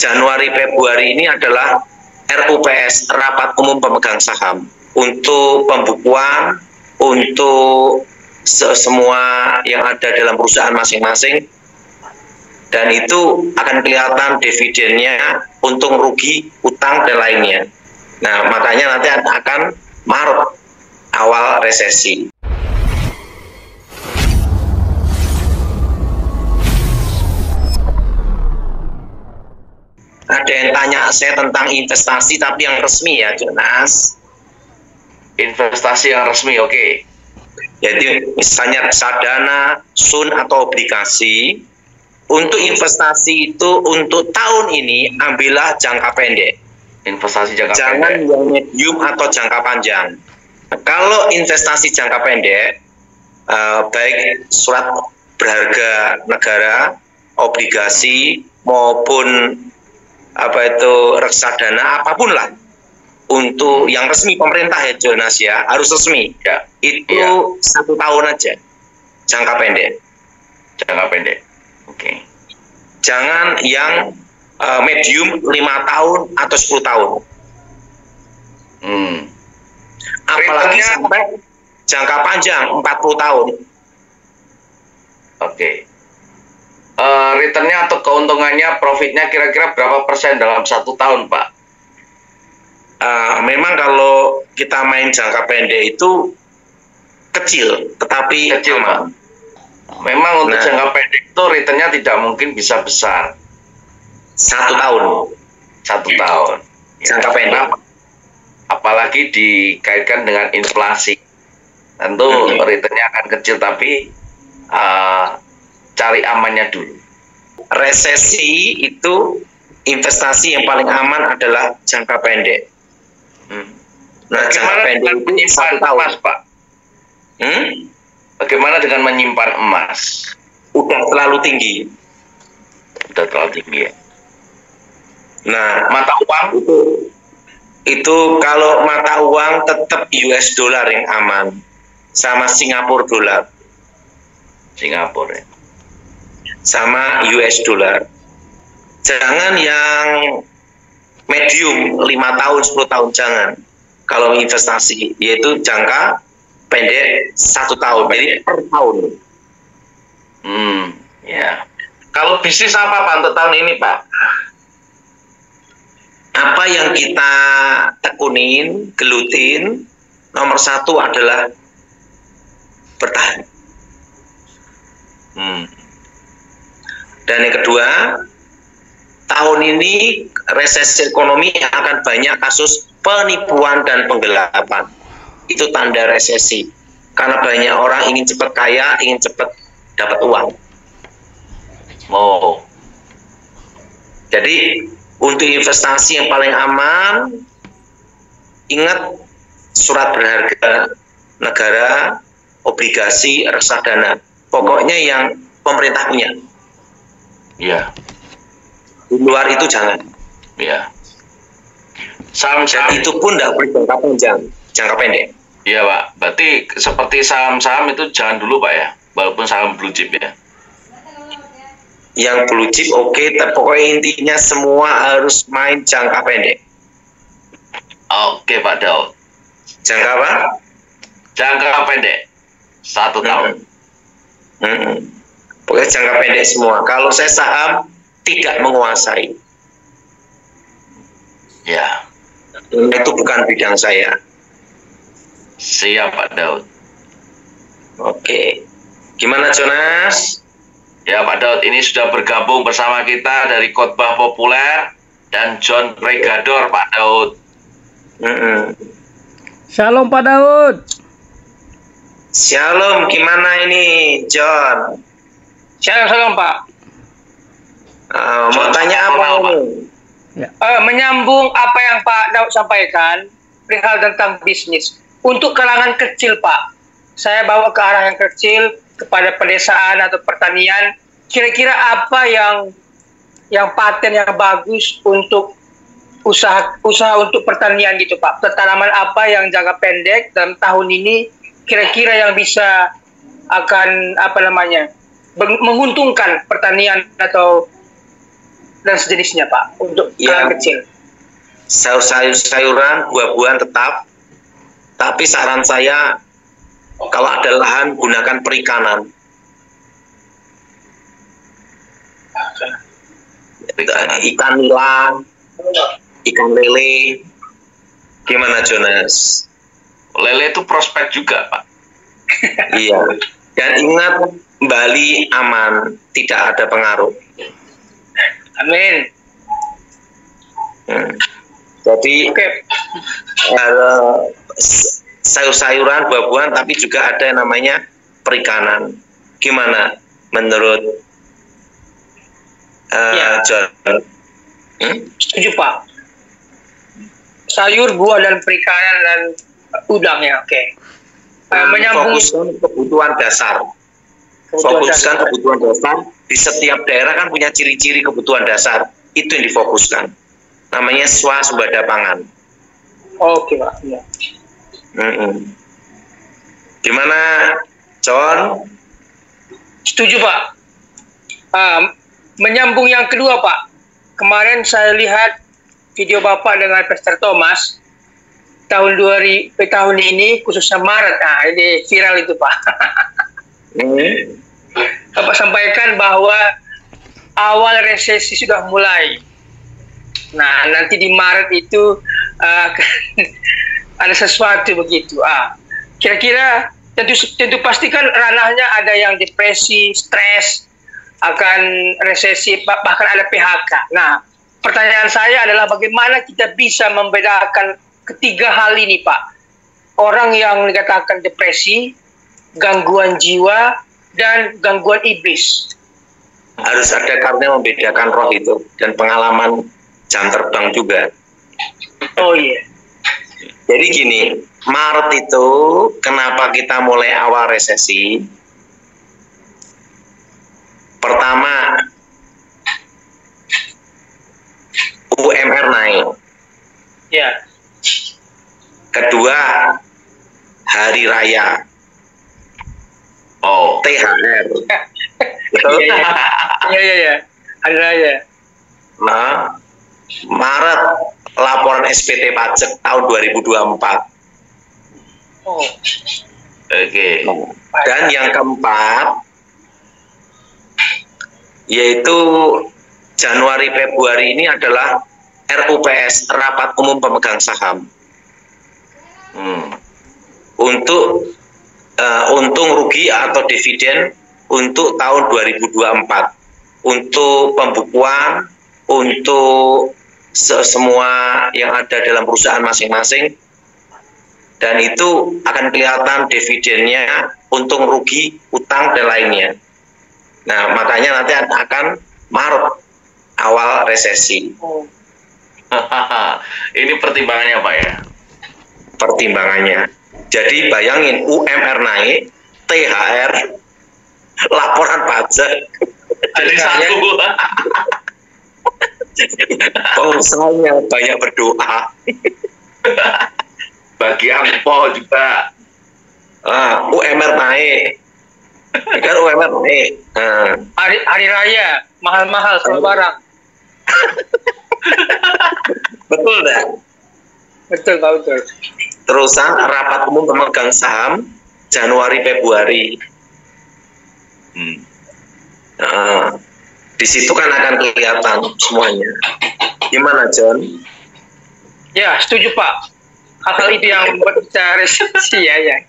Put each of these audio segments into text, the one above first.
Januari Februari ini adalah RUPS, Rapat Umum Pemegang Saham, untuk pembukuan, untuk semua yang ada dalam perusahaan masing-masing, dan itu akan kelihatan dividennya, untung rugi, utang, dan lainnya. Nah, makanya nanti akan Maret awal resesi. Ada yang tanya saya tentang investasi, tapi yang resmi ya, Jonas. Investasi yang resmi, oke. Jadi misalnya reksadana, sun atau obligasi. Untuk investasi itu untuk tahun ini ambillah jangka pendek. Investasi jangka Jangan pendek. yang medium atau jangka panjang. Kalau investasi jangka pendek, baik surat berharga negara, obligasi maupun reksadana, apapun lah, untuk yang resmi pemerintah ya Jonas ya, harus resmi ya. Itu ya. 1 tahun aja jangka pendek. Jangka pendek, oke. Jangan yang medium 5 tahun atau 10 tahun. Apalagi sampai jangka panjang 40 tahun. Oke. Returnnya atau keuntungannya, profitnya kira-kira berapa persen dalam 1 tahun, Pak? Memang kalau kita main jangka pendek itu kecil, tetapi kecil, Pak. Memang untuk jangka pendek itu returnnya tidak mungkin bisa besar. 1 tahun. 1 tahun. Jangka pendek. Apalagi dikaitkan dengan inflasi. Tentu returnnya akan kecil, tapi cari amannya dulu. Resesi itu investasi yang paling aman adalah jangka pendek. Nah, jangka pendek itu 1 tahun, emas, Pak. Bagaimana dengan menyimpan emas? Udah terlalu tinggi. Udah terlalu tinggi ya. Nah, mata uang itu kalau mata uang tetap US dollar yang aman, sama Singapura dolar. Singapura ya. Sama US dollar. Jangan yang medium 5 tahun 10 tahun, jangan. Kalau investasi yaitu jangka pendek 1 tahun, jadi per tahun. Ya. Kalau bisnis apa Pak untuk tahun ini, Pak? Apa yang kita tekunin, gelutin, nomor 1 adalah bertahan. Dan yang kedua, tahun ini resesi ekonomi akan banyak kasus penipuan dan penggelapan. Itu tanda resesi. Karena banyak orang ingin cepat kaya, ingin cepat dapat uang. Jadi untuk investasi yang paling aman, ingat surat berharga negara, obligasi, reksadana. Pokoknya yang pemerintah punya. Iya. Di luar itu jangan. Iya. Dan itu pun tidak boleh jangka panjang, jangka pendek. Iya Pak, berarti seperti saham-saham itu jangan dulu Pak ya, walaupun saham blue chip ya. Yang blue chip oke, pokoknya intinya semua harus main jangka pendek. Oke Pak Daud. Jangka apa? Jangka pendek, 1 tahun. Pokoknya jangka pendek semua. Kalau saya saham tidak menguasai. Ya. Itu bukan bidang saya. Siap Pak Daud. Oke. Gimana Jonas? Ya Pak Daud, ini sudah bergabung bersama kita dari Khotbah Populer dan John Pregador Pak Daud. Shalom Pak Daud. Shalom, gimana ini John? Shalom Pak. Mau tanya apa ini? Menyambung apa yang Pak Daud sampaikan perihal tentang bisnis. Untuk kalangan kecil Pak, saya bawa ke arah yang kecil, kepada pedesaan atau pertanian. Kira-kira apa yang paten yang bagus untuk usaha untuk pertanian gitu Pak? Tanaman apa yang jangka pendek dalam tahun ini kira-kira yang bisa akan menguntungkan pertanian atau dan sejenisnya Pak untuk Ya. kalangan kecil. Sayur-sayuran, buah-buahan tetap. Tapi saran saya, kalau ada lahan, gunakan perikanan. Ikan nilang, ikan lele. Gimana Jonas? Lele itu prospek juga, Pak. Iya. Dan ingat, Bali aman, tidak ada pengaruh. Amin. Jadi Oke. sayur-sayuran, buah-buahan, tapi juga ada yang namanya perikanan. Gimana menurut Ya. John? Setuju Pak. Sayur, buah dan perikanan dan udang ya. Oke. Menyambung Fokuskan kebutuhan dasar. Fokuskan kebutuhan dasar. Di setiap daerah kan punya ciri-ciri kebutuhan dasar. Itu yang difokuskan. Namanya swasembada pangan. Oke Pak. Ya. Gimana, John? Setuju Pak. Menyambung yang kedua Pak. Kemarin saya lihat video Bapak dengan Pastor Thomas tahun ini khususnya Maret. Nah, ini viral itu Pak. Bapak sampaikan bahwa awal resesi sudah mulai. Nah, nanti di Maret itu ada sesuatu begitu. Kira-kira tentu pastikan ranahnya ada yang depresi, stres, akan resesi, bahkan ada PHK. Nah, pertanyaan saya adalah bagaimana kita bisa membedakan ketiga hal ini, Pak? Orang yang dikatakan depresi, gangguan jiwa, dan gangguan iblis. Harus ada karena membedakan roh itu dan pengalaman jam terbang juga. Oh iya. Jadi gini, Maret itu kenapa kita mulai awal resesi? Pertama, UMR naik. Ya. Kedua, hari raya. Oh, THR. Iya. Hari raya. Nah, Maret laporan SPT pajak tahun 2024. Oh. oke. Dan yang keempat, yaitu Januari Februari ini adalah RUPS, Rapat Umum Pemegang Saham. Untuk untung rugi atau dividen untuk tahun 2024. Untuk pembukuan, untuk semua yang ada dalam perusahaan masing-masing, dan itu akan kelihatan dividennya, untung rugi, utang dan lainnya. Nah, makanya nanti akan Maret awal resesi. Ini pertimbangannya, Pak ya. Pertimbangannya. Jadi bayangin, UMR naik, THR, laporan pajak. Jadi satu. Pengusahanya banyak berdoa. Bagi angpo juga. UMR naik. Kan UMR naik. Hari raya, mahal-mahal semua barang. Betul dah. Betul, Pak, betul. Terusan rapat umum pemegang saham Januari Februari. Di situ kan akan kelihatan semuanya. Gimana, John? Ya, setuju Pak. Hal-hal itu yang membuat kita resesi ya.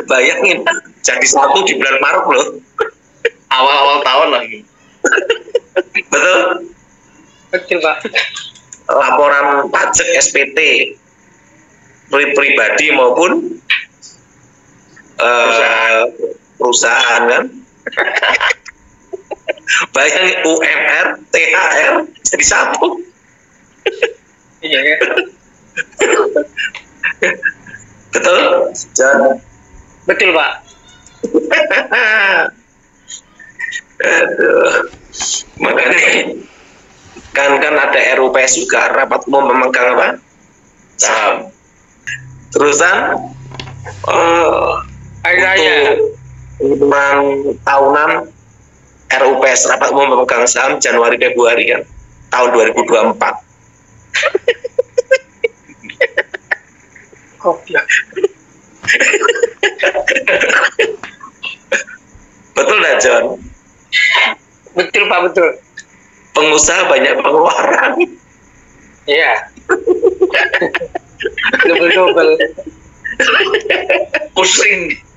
Bayangin, jadi satu di bulan Maret loh. Awal-awal tahun lagi. Betul? Betul Pak. Laporan pajak SPT pribadi maupun perusahaan kan. Bayangin UMR, THR jadi satu. Iya ya. Betul, John? Betul Pak. Aduh. Makanya kan ada RUPS juga, rapat umum pemegang apa? Saham. Terusan Hari raya. hitungan tahunan RUPS, rapat umum pemegang saham Januari Februari kan. tahun 2024. Goblok. Betul nggak, John? Betul Pak, betul. Pengusaha banyak pengeluaran. Iya. Double-double. Pusing.